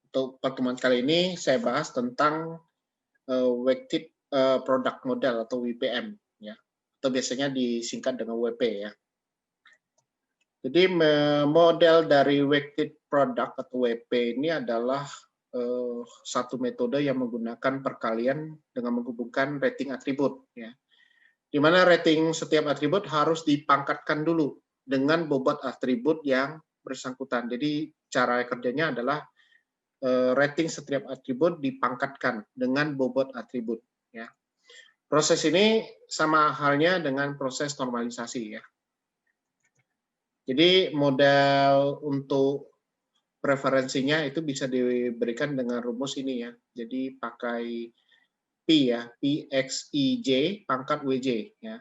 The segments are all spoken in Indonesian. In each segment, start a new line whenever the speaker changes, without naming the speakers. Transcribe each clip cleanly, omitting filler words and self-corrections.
Untuk pertemuan kali ini saya bahas tentang weighted product model atau WPM ya. Atau biasanya disingkat dengan WP ya. Jadi model dari weighted product atau WP ini adalah satu metode yang menggunakan perkalian dengan menghubungkan rating atribut ya. Di mana rating setiap atribut harus dipangkatkan dulu dengan bobot atribut yang bersangkutan. Jadi cara kerjanya adalah rating setiap atribut dipangkatkan dengan bobot atribut ya. Proses ini sama halnya dengan proses normalisasi ya. Jadi model untuk preferensinya itu bisa diberikan dengan rumus ini ya. Jadi pakai P ya, PXIJ pangkat WJ ya.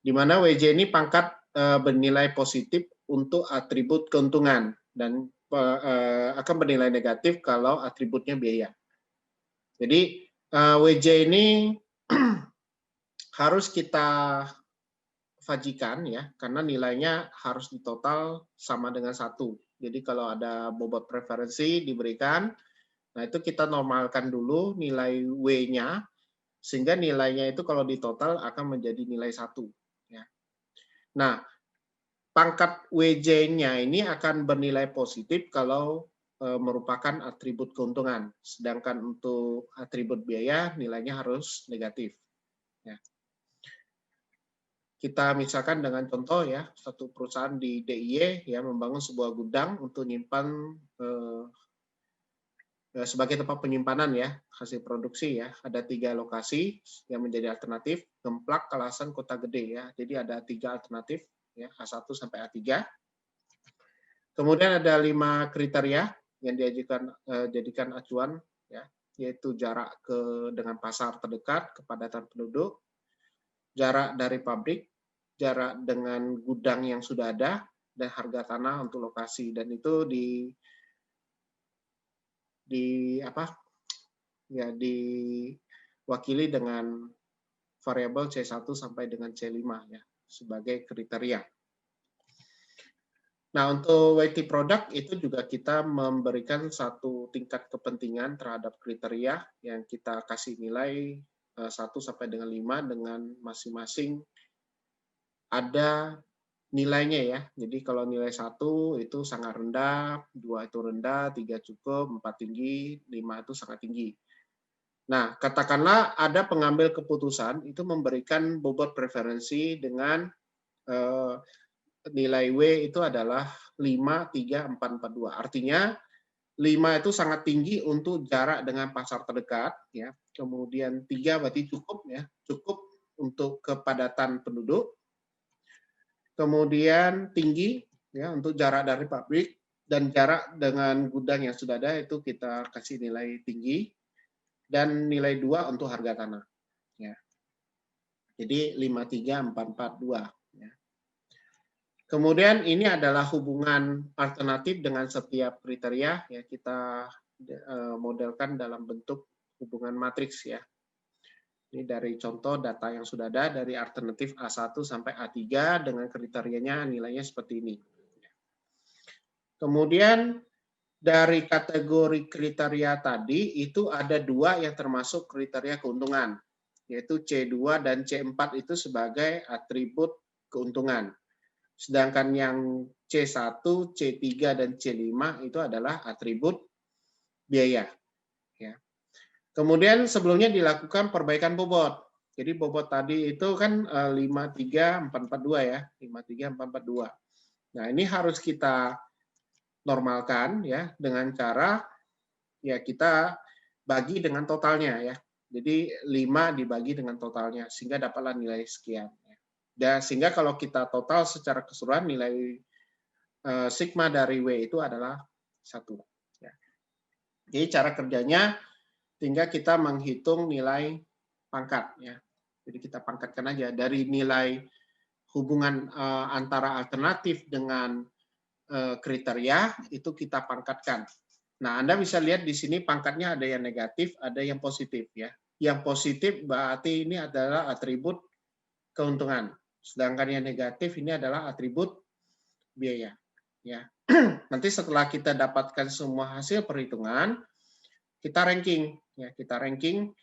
Di mana WJ ini pangkat bernilai positif untuk atribut keuntungan dan akan bernilai negatif kalau atributnya biaya. Jadi WJ ini harus kita fajikan ya, karena nilainya harus ditotal sama dengan 1. Jadi kalau ada bobot preferensi diberikan, nah itu kita normalkan dulu nilai W-nya, sehingga nilainya itu kalau ditotal akan menjadi nilai 1. Ya. Nah, pangkat WJ-nya ini akan bernilai positif kalau merupakan atribut keuntungan, sedangkan untuk atribut biaya nilainya harus negatif. Ya. Kita misalkan dengan contoh ya, satu perusahaan di DIY ya membangun sebuah gudang untuk menyimpan sebagai tempat penyimpanan ya hasil produksi ya. Ada 3 lokasi yang menjadi alternatif, Gemplak, Kalasan, Kota Gede ya. Jadi ada 3 alternatif ya, A1 sampai A3. Kemudian ada 5 kriteria yang jadikan acuan ya, yaitu jarak dengan pasar terdekat, kepadatan penduduk, jarak dari pabrik, jarak dengan gudang yang sudah ada, dan harga tanah untuk lokasi. Dan itu diwakili dengan variabel C1 sampai dengan C5 ya sebagai kriteria. Nah, untuk weighted product itu juga kita memberikan satu tingkat kepentingan terhadap kriteria yang kita kasih nilai 1 sampai dengan 5 dengan masing-masing ada nilainya ya. Jadi kalau nilai 1 itu sangat rendah, 2 itu rendah, 3 cukup, 4 tinggi, 5 itu sangat tinggi. Nah, katakanlah ada pengambil keputusan itu memberikan bobot preferensi dengan nilai W itu adalah 5, 3, 4, 4, 2. Artinya 5 itu sangat tinggi untuk jarak dengan pasar terdekat ya. Kemudian 3 berarti cukup ya, cukup untuk kepadatan penduduk. Kemudian tinggi ya untuk jarak dari pabrik, dan jarak dengan gudang yang sudah ada itu kita kasih nilai tinggi, dan nilai 2 untuk harga tanah ya. Jadi 5, 3, 4, 4, 2 ya. Kemudian ini adalah hubungan alternatif dengan setiap kriteria ya, kita modelkan dalam bentuk hubungan matriks ya. Ini dari contoh data yang sudah ada dari alternatif A1 sampai A3 dengan kriterianya nilainya seperti ini. Kemudian dari kategori kriteria tadi itu ada 2 yang termasuk kriteria keuntungan, yaitu C2 dan C4 itu sebagai atribut keuntungan. Sedangkan yang C1, C3 dan C5 itu adalah atribut biaya. Ya. Kemudian sebelumnya dilakukan perbaikan bobot. Jadi bobot tadi itu kan 53442 ya, 53442. Nah, ini harus kita normalkan ya dengan cara ya kita bagi dengan totalnya ya. Jadi 5 dibagi dengan totalnya sehingga dapatlah nilai sekian. Dan sehingga kalau kita total secara keseluruhan nilai sigma dari W itu adalah 1. Ya. Jadi cara kerjanya tinggal kita menghitung nilai pangkat ya. Jadi kita pangkatkan aja dari nilai hubungan antara alternatif dengan kriteria itu kita pangkatkan. Nah, Anda bisa lihat di sini pangkatnya ada yang negatif, ada yang positif ya. Yang positif berarti ini adalah atribut keuntungan. Sedangkan yang negatif ini adalah atribut biaya. ya. Nanti setelah kita dapatkan semua hasil perhitungan, kita ranking, ya. Kita ranking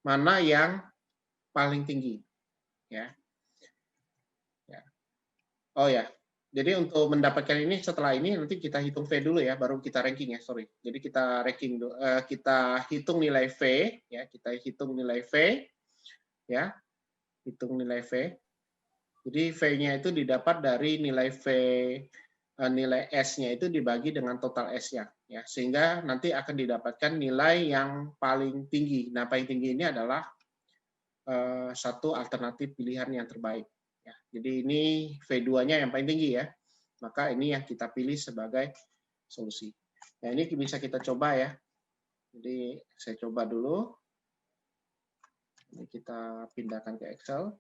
mana yang paling tinggi, ya. Oh ya, jadi untuk mendapatkan ini setelah ini nanti kita hitung V dulu ya, baru kita ranking ya, sorry. Jadi kita ranking, kita hitung nilai V, ya, kita hitung nilai V, ya, hitung nilai V. Jadi V-nya itu didapat dari nilai V, nilai S-nya itu dibagi dengan total S-nya, ya, sehingga nanti akan didapatkan nilai yang paling tinggi. Nah, paling tinggi ini adalah satu alternatif pilihan yang terbaik. Ya, jadi ini V2-nya yang paling tinggi ya. Maka ini yang kita pilih sebagai solusi. Nah, ini bisa kita coba ya. Jadi saya coba dulu. Ini kita pindahkan ke Excel.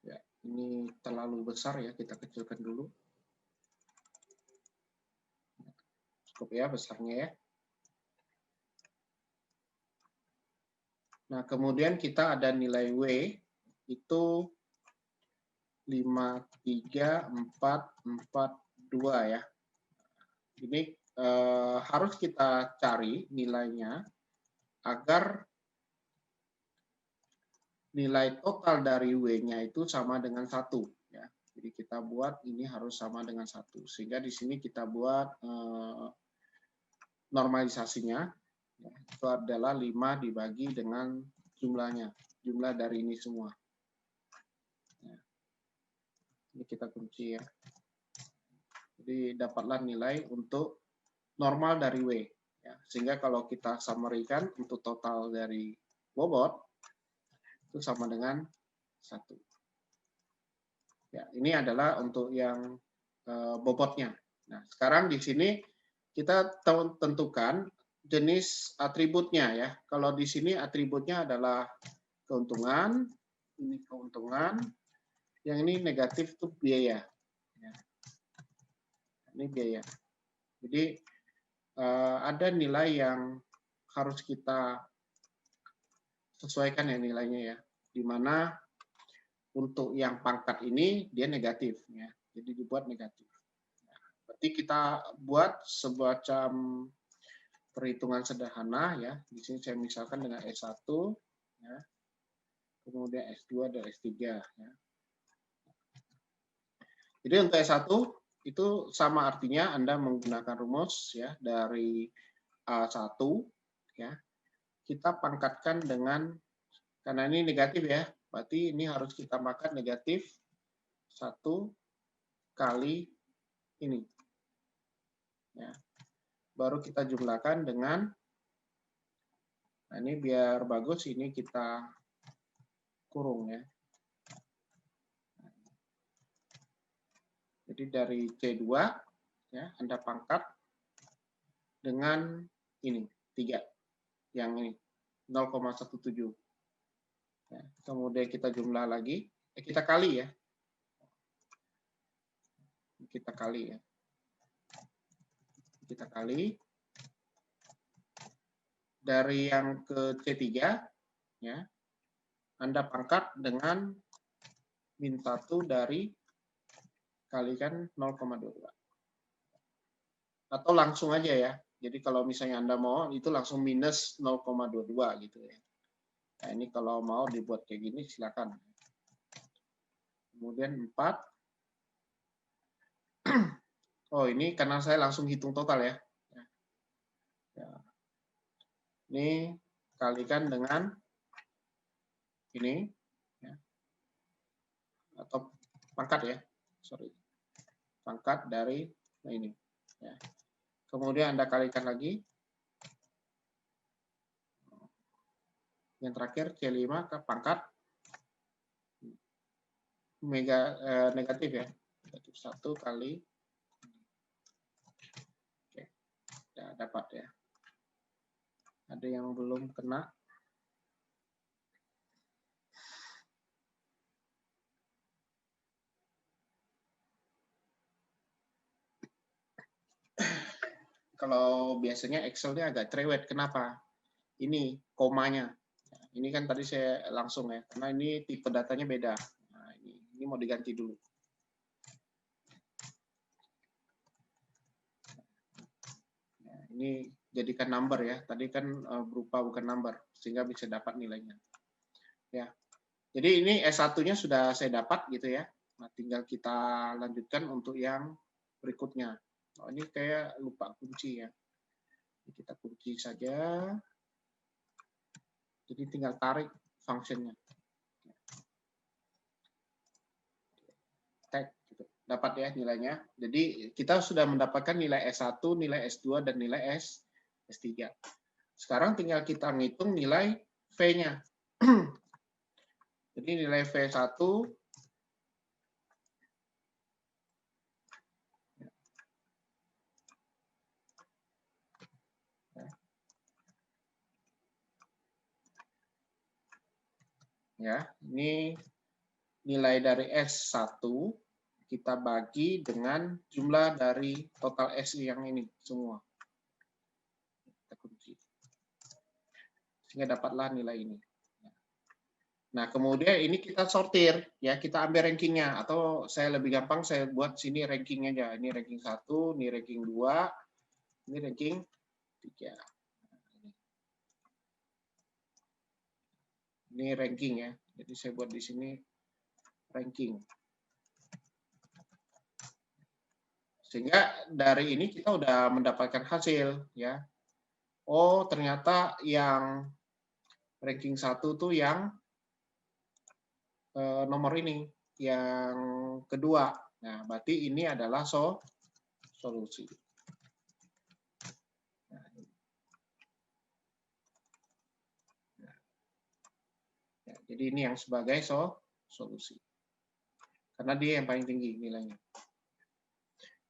Ya, ini terlalu besar ya, kita kecilkan dulu. Cukup ya besarnya ya. Nah, kemudian kita ada nilai W itu 53442 ya. Ini harus kita cari nilainya agar nilai total dari W-nya itu sama dengan 1. Ya. Jadi kita buat ini harus sama dengan 1. Sehingga di sini kita buat normalisasinya. Ya, itu adalah 5 dibagi dengan jumlahnya. Jumlah dari ini semua. Ya. Ini kita kunci ya. Jadi dapatlah nilai untuk normal dari W. Ya. Sehingga kalau kita summary-kan untuk total dari bobot, itu sama dengan 1. Ya, ini adalah untuk yang bobotnya. Nah, sekarang di sini kita tentukan jenis atributnya ya. Kalau di sini atributnya adalah keuntungan, ini keuntungan, yang ini negatif itu biaya. Ya. Ini biaya. Jadi ada nilai yang harus kita sesuaikan ya nilainya ya, di mana untuk yang pangkat ini dia negatif ya, jadi dibuat negatif. Berarti kita buat semacam perhitungan sederhana ya. Di sini saya misalkan dengan S1 ya, kemudian S2 dan S3 ya. Jadi untuk S1 itu sama artinya Anda menggunakan rumus ya dari A1 ya. Kita pangkatkan dengan, karena ini negatif ya, berarti ini harus kita tambahkan negatif 1 kali ini. Ya. Baru kita jumlahkan dengan, nah ini biar bagus, ini kita kurung ya. Jadi dari C2 ya, Anda pangkat dengan ini 3 yang ini 0,17. Ya, kemudian kita jumlah lagi, kita kali ya. Kita kali ya. Kita kali dari yang ke C3 ya. Anda pangkat dengan min 1 dari kalikan 0,22. Atau langsung aja ya. Jadi kalau misalnya Anda mau, itu langsung minus 0,22 gitu ya. Nah ini kalau mau dibuat kayak gini silakan. Kemudian 4. Oh ini karena saya langsung hitung total ya. Ini kalikan dengan ini. Ya. Atau pangkat ya. Sorry. Pangkat dari ini. Ya. Kemudian Anda kalikan lagi. Yang terakhir C5 ke pangkat negatif ya. Negatif 1 kali. Oke. Ya, dapat ya. Ada yang belum kena. kalau biasanya Excel-nya agak cerewet. Kenapa? Ini komanya. Nah, ini kan tadi saya langsung ya, karena ini tipe datanya beda. Nah, ini mau diganti dulu. Nah, ini jadikan number ya. Tadi kan berupa bukan number, sehingga bisa dapat nilainya. Ya. Jadi ini S1-nya sudah saya dapat gitu ya. Nah, tinggal kita lanjutkan untuk yang berikutnya. Oh, ini kayak lupa kunci ya. Kita kunci saja. Jadi tinggal tarik functionnya. Tag, gitu. Dapat ya nilainya. Jadi kita sudah mendapatkan nilai S1, nilai S2, dan nilai S3. Sekarang tinggal kita ngitung nilai V-nya. Jadi nilai V1 ya, ini nilai dari S1 kita bagi dengan jumlah dari total S yang ini semua. Kita kunci. Sehingga dapatlah nilai ini. Nah, kemudian ini kita sortir, ya kita ambil rankingnya, atau saya lebih gampang saya buat sini ranking aja. Ini ranking 1, ini ranking 2, ini ranking 3. Ini ranking ya. Jadi saya buat di sini ranking. Sehingga dari ini kita udah mendapatkan hasil ya. Oh, ternyata yang ranking 1 tuh yang nomor ini, yang kedua. Nah, berarti ini adalah solusi. Nah, ya, jadi ini yang sebagai solusi. Karena dia yang paling tinggi nilainya.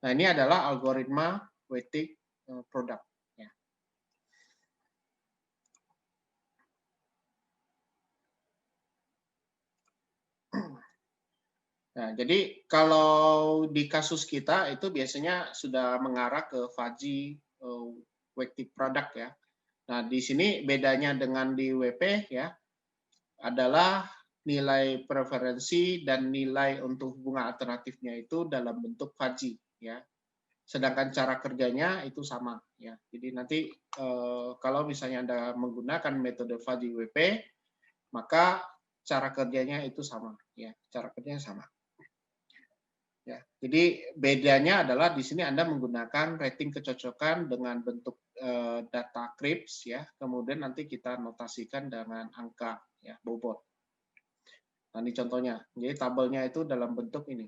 Nah, ini adalah algoritma weighted product. Ya. Nah, jadi kalau di kasus kita itu biasanya sudah mengarah ke fuzzy weighted product ya. Nah, di sini bedanya dengan di WP ya adalah nilai preferensi dan nilai untuk bunga alternatifnya itu dalam bentuk fuzzy ya. Sedangkan cara kerjanya itu sama ya. Jadi nanti kalau misalnya Anda menggunakan metode fuzzy WP, maka cara kerjanya itu sama ya. Cara kerjanya sama. Ya, jadi bedanya adalah di sini Anda menggunakan rating kecocokan dengan bentuk data CRIPS ya, kemudian nanti kita notasikan dengan angka ya, bobot. Nah, ini contohnya. Jadi tabelnya itu dalam bentuk ini.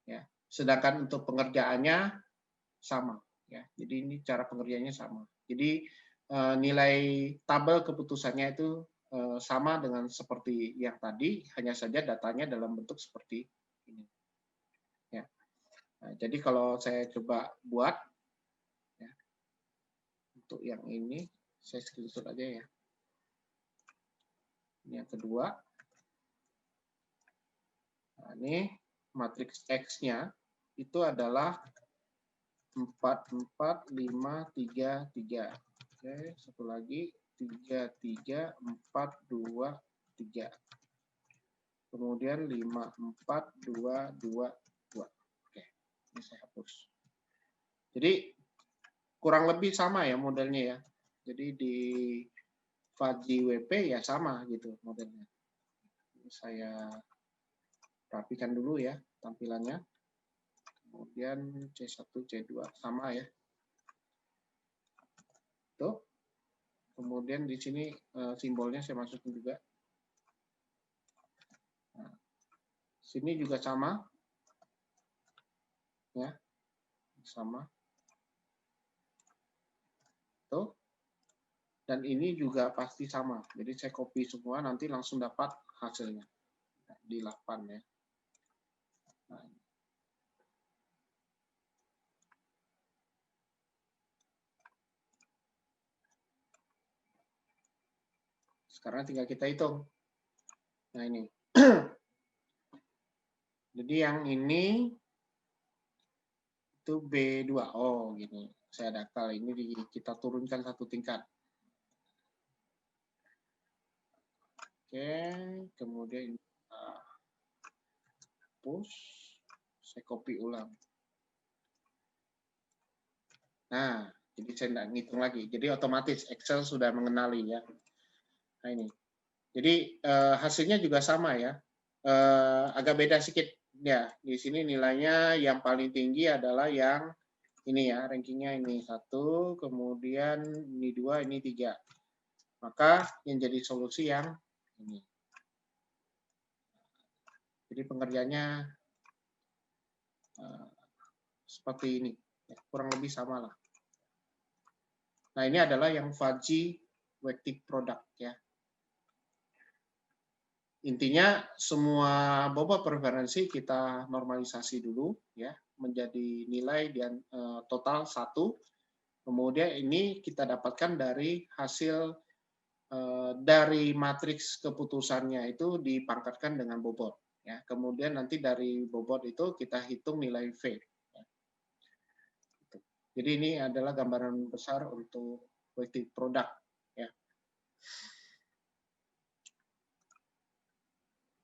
Ya. Sedangkan untuk pengerjaannya sama ya. Jadi ini cara pengerjaannya sama. Jadi nilai tabel keputusannya itu sama dengan seperti yang tadi, hanya saja datanya dalam bentuk seperti ini. Ya. Nah, jadi kalau saya coba buat ya, untuk yang ini, saya screenshot aja ya. Ini yang kedua. Nah, ini matriks X-nya itu adalah 4, 4, 5, 3, 3. Oke, satu lagi 3, 3, 4, 2, 3. Kemudian 5, 4, 2, 2, 2. Oke, ini saya hapus. Jadi kurang lebih sama ya modelnya ya. Jadi di fuzzy WP ya sama gitu modelnya. Saya rapikan dulu ya tampilannya. Kemudian C1, C2 sama ya. Tuh. Kemudian di sini simbolnya saya masukin juga. Nah, sini juga sama. Ya. Sama. Tuh. Dan ini juga pasti sama. Jadi saya copy semua nanti langsung dapat hasilnya. Di 8 ya. Nah, sekarang tinggal kita hitung. Nah ini. Jadi yang ini Itu B2. Oh, gini. Saya daftar ini kita turunkan satu tingkat. Oke, kemudian hapus. Saya copy ulang. Nah, jadi saya tidak ngitung lagi. Jadi otomatis Excel sudah mengenali ya. Nah ini. Jadi hasilnya juga sama ya. Agak beda sedikit ya. Di sini nilainya yang paling tinggi adalah yang ini ya, rankingnya ini 1, kemudian ini 2, ini 3. Maka yang jadi solusi yang ini. Jadi pengerjaannya seperti ini. Ya, kurang lebih sama lah. Nah ini adalah yang fuzzy weighted product ya. Intinya semua bobot preferensi kita normalisasi dulu ya menjadi nilai dan total 1. Kemudian ini kita dapatkan dari hasil dari matriks keputusannya itu dipangkatkan dengan bobot ya. Kemudian nanti dari bobot itu kita hitung nilai V. Ya. Jadi ini adalah gambaran besar untuk weighted product ya.